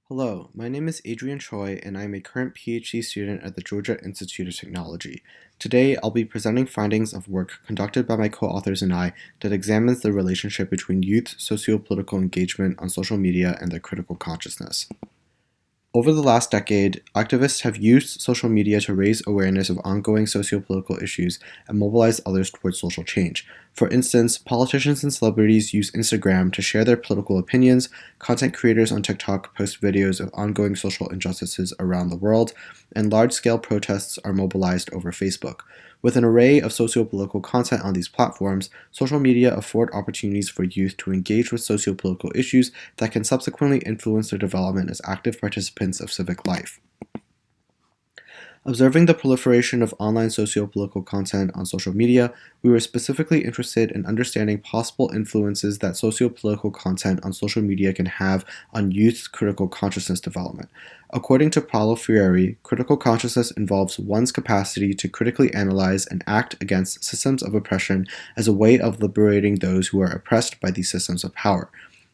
Hello, my name is Adrian Choi, and I am a current PhD student at the Georgia Institute of Technology. Today, I'll be presenting findings of work conducted by my co-authors and I that examines the relationship between youth socio-political engagement on social media and their critical consciousness. Over the last decade, activists have used social media to raise awareness of ongoing socio-political issues and mobilize others towards social change. For instance, politicians and celebrities use Instagram to share their political opinions, content creators on TikTok post videos of ongoing social injustices around the world, and large-scale protests are mobilized over Facebook. With an array of socio-political content on these platforms, social media afford opportunities for youth to engage with socio-political issues that can subsequently influence their development as active participants of civic life. Observing the proliferation of online socio-political content on social media, we were specifically interested in understanding possible influences that socio-political content on social media can have on youth's critical consciousness development. According to Paulo Freire, critical consciousness involves one's capacity to critically analyze and act against systems of oppression as a way of liberating those who are oppressed by these systems of power.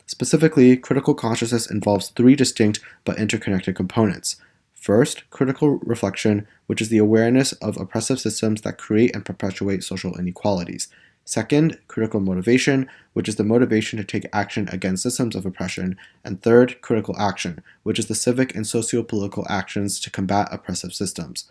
Specifically, critical consciousness involves three distinct but interconnected components. First, critical reflection, which is the awareness of oppressive systems that create and perpetuate social inequalities. Second, critical motivation, which is the motivation to take action against systems of oppression. And third, critical action, which is the civic and socio-political actions to combat oppressive systems.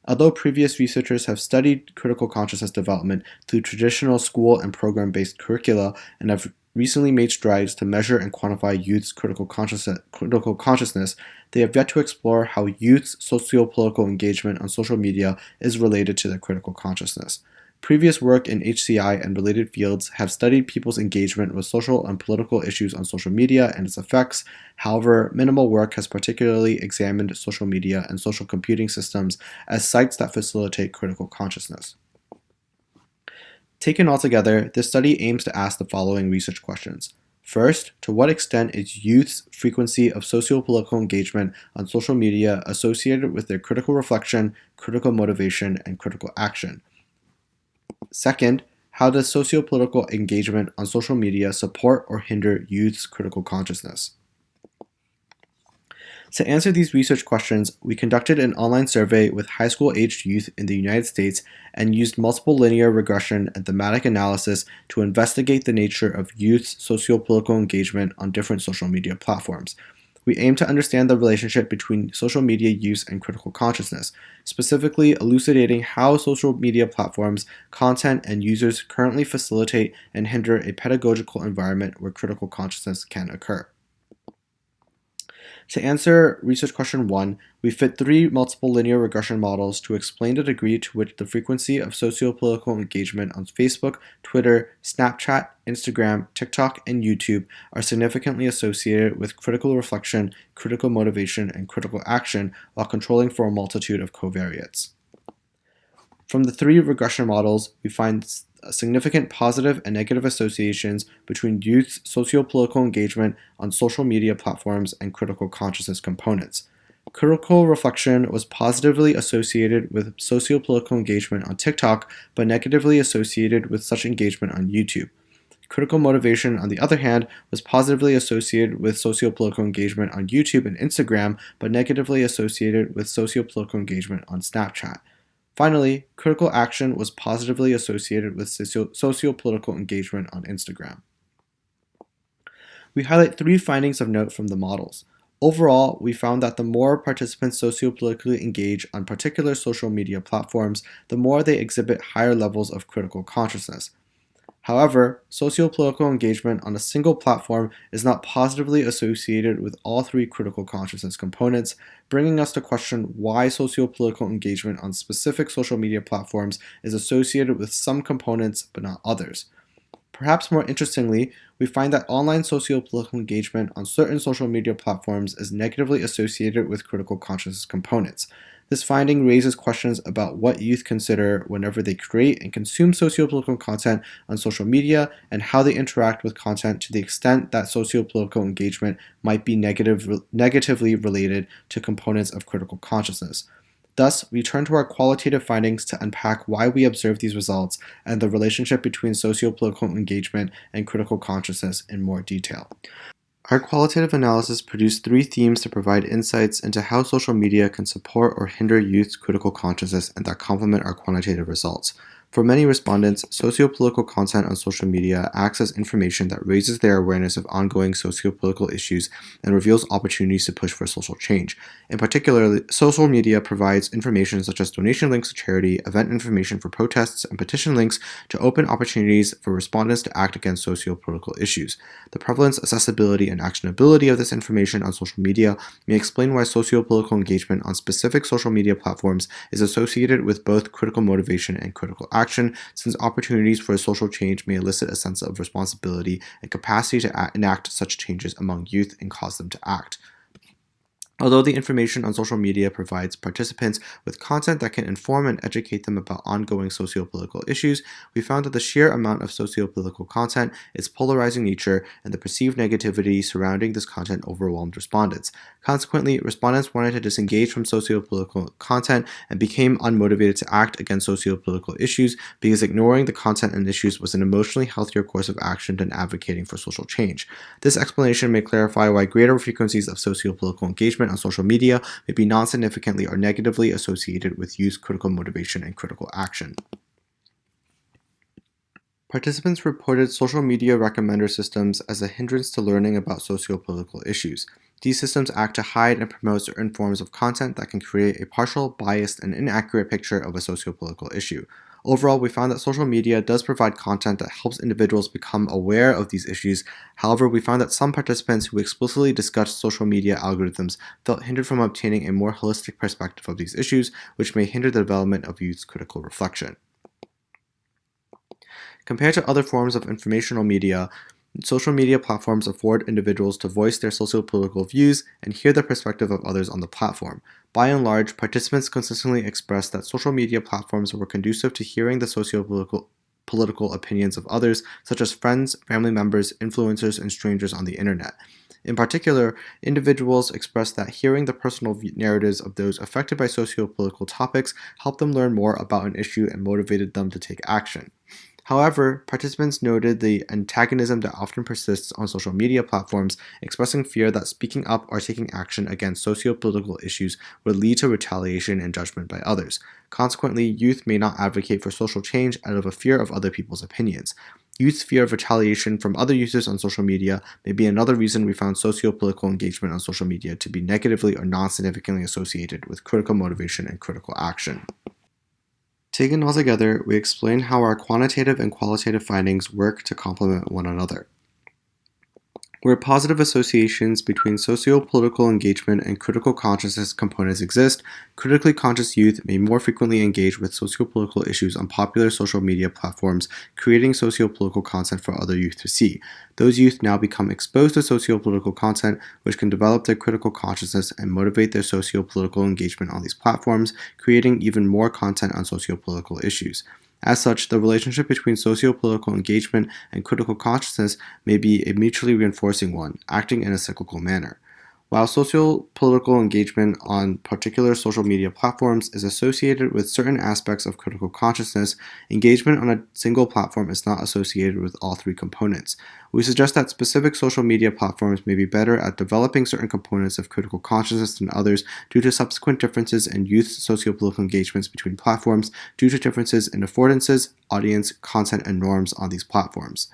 Although previous researchers have studied critical consciousness development through traditional school and program-based curricula and have recently made strides to measure and quantify youth's critical consciousness, they have yet to explore how youth's socio-political engagement on social media is related to their critical consciousness. Previous work in HCI and related fields have studied people's engagement with social and political issues on social media and its effects. However, minimal work has particularly examined social media and social computing systems as sites that facilitate critical consciousness. Taken altogether, this study aims to ask the following research questions. First, to what extent is youth's frequency of socio-political engagement on social media associated with their critical reflection, critical motivation, and critical action? Second, how does socio-political engagement on social media support or hinder youth's critical consciousness? To answer these research questions, we conducted an online survey with high school-aged youth in the United States and used multiple linear regression and thematic analysis to investigate the nature of youth's socio-political engagement on different social media platforms. We aim to understand the relationship between social media use and critical consciousness, specifically elucidating how social media platforms, content, and users currently facilitate and hinder a pedagogical environment where critical consciousness can occur. To answer research question 1, we fit 3 multiple linear regression models to explain the degree to which the frequency of socio-political engagement on Facebook, Twitter, Snapchat, Instagram, TikTok, and YouTube are significantly associated with critical reflection, critical motivation, and critical action while controlling for a multitude of covariates. From the 3 regression models, we find significant positive and negative associations between youth's socio-political engagement on social media platforms and critical consciousness components. Critical reflection was positively associated with socio-political engagement on TikTok, but negatively associated with such engagement on YouTube. Critical motivation, on the other hand, was positively associated with socio-political engagement on YouTube and Instagram, but negatively associated with socio-political engagement on Snapchat. Finally, critical action was positively associated with socio-political engagement on Instagram. We highlight 3 findings of note from the models. Overall, we found that the more participants socio-politically engage on particular social media platforms, the more they exhibit higher levels of critical consciousness. However, socio-political engagement on a single platform is not positively associated with all 3 critical consciousness components, bringing us to question why socio-political engagement on specific social media platforms is associated with some components but not others. Perhaps more interestingly, we find that online socio-political engagement on certain social media platforms is negatively associated with critical consciousness components. This finding raises questions about what youth consider whenever they create and consume socio-political content on social media and how they interact with content to the extent that socio-political engagement might be negatively related to components of critical consciousness. Thus, we turn to our qualitative findings to unpack why we observe these results and the relationship between socio-political engagement and critical consciousness in more detail. Our qualitative analysis produced 3 themes to provide insights into how social media can support or hinder youth's critical consciousness and that complement our quantitative results. For many respondents, sociopolitical content on social media acts as information that raises their awareness of ongoing sociopolitical issues and reveals opportunities to push for social change. In particular, social media provides information such as donation links to charity, event information for protests, and petition links to open opportunities for respondents to act against sociopolitical issues. The prevalence, accessibility, and actionability of this information on social media may explain why sociopolitical engagement on specific social media platforms is associated with both critical motivation and critical action, since opportunities for social change may elicit a sense of responsibility and capacity to enact such changes among youth and cause them to act. Although the information on social media provides participants with content that can inform and educate them about ongoing sociopolitical issues, we found that the sheer amount of sociopolitical content, its polarizing nature, and the perceived negativity surrounding this content overwhelmed respondents. Consequently, respondents wanted to disengage from sociopolitical content and became unmotivated to act against sociopolitical issues because ignoring the content and issues was an emotionally healthier course of action than advocating for social change. This explanation may clarify why greater frequencies of sociopolitical engagement on social media may be non-significantly or negatively associated with youth critical motivation and critical action. Participants reported social media recommender systems as a hindrance to learning about sociopolitical issues. These systems act to hide and promote certain forms of content that can create a partial, biased, and inaccurate picture of a sociopolitical issue. Overall, we found that social media does provide content that helps individuals become aware of these issues. However, we found that some participants who explicitly discussed social media algorithms felt hindered from obtaining a more holistic perspective of these issues, which may hinder the development of youth's critical reflection. Compared to other forms of informational media, social media platforms afford individuals to voice their sociopolitical views and hear the perspective of others on the platform. By and large, participants consistently expressed that social media platforms were conducive to hearing the sociopolitical opinions of others, such as friends, family members, influencers, and strangers on the internet. In particular, individuals expressed that hearing the personal narratives of those affected by sociopolitical topics helped them learn more about an issue and motivated them to take action. However, participants noted the antagonism that often persists on social media platforms, expressing fear that speaking up or taking action against sociopolitical issues would lead to retaliation and judgment by others. Consequently, youth may not advocate for social change out of a fear of other people's opinions. Youth's fear of retaliation from other users on social media may be another reason we found sociopolitical engagement on social media to be negatively or non-significantly associated with critical motivation and critical action. Taken all together, we explain how our quantitative and qualitative findings work to complement one another. Where positive associations between socio-political engagement and critical consciousness components exist, critically conscious youth may more frequently engage with socio-political issues on popular social media platforms, creating socio-political content for other youth to see. Those youth now become exposed to socio-political content, which can develop their critical consciousness and motivate their socio-political engagement on these platforms, creating even more content on socio-political issues. As such, the relationship between socio-political engagement and critical consciousness may be a mutually reinforcing one, acting in a cyclical manner. While socio-political engagement on particular social media platforms is associated with certain aspects of critical consciousness, engagement on a single platform is not associated with all 3 components. We suggest that specific social media platforms may be better at developing certain components of critical consciousness than others due to subsequent differences in youth socio-political engagements between platforms due to differences in affordances, audience, content, and norms on these platforms.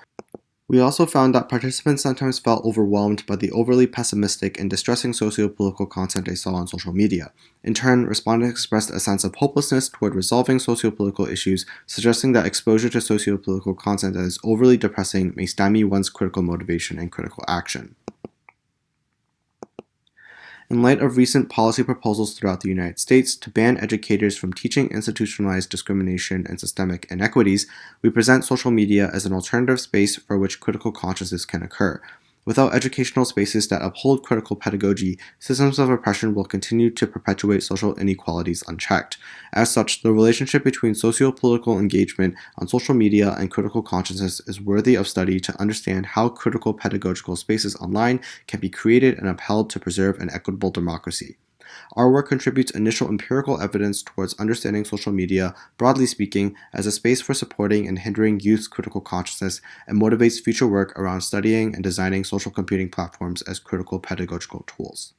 We also found that participants sometimes felt overwhelmed by the overly pessimistic and distressing sociopolitical content they saw on social media. In turn, respondents expressed a sense of hopelessness toward resolving sociopolitical issues, suggesting that exposure to sociopolitical content that is overly depressing may stymie one's critical motivation and critical action. In light of recent policy proposals throughout the United States to ban educators from teaching institutionalized discrimination and systemic inequities, we present social media as an alternative space for which critical consciousness can occur. Without educational spaces that uphold critical pedagogy, systems of oppression will continue to perpetuate social inequalities unchecked. As such, the relationship between socio-political engagement on social media and critical consciousness is worthy of study to understand how critical pedagogical spaces online can be created and upheld to preserve an equitable democracy. Our work contributes initial empirical evidence towards understanding social media, broadly speaking, as a space for supporting and hindering youth's critical consciousness, and motivates future work around studying and designing social computing platforms as critical pedagogical tools.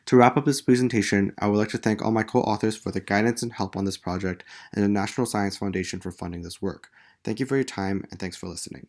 To wrap up this presentation, I would like to thank all my co-authors for their guidance and help on this project, and the National Science Foundation for funding this work. Thank you for your time, and thanks for listening.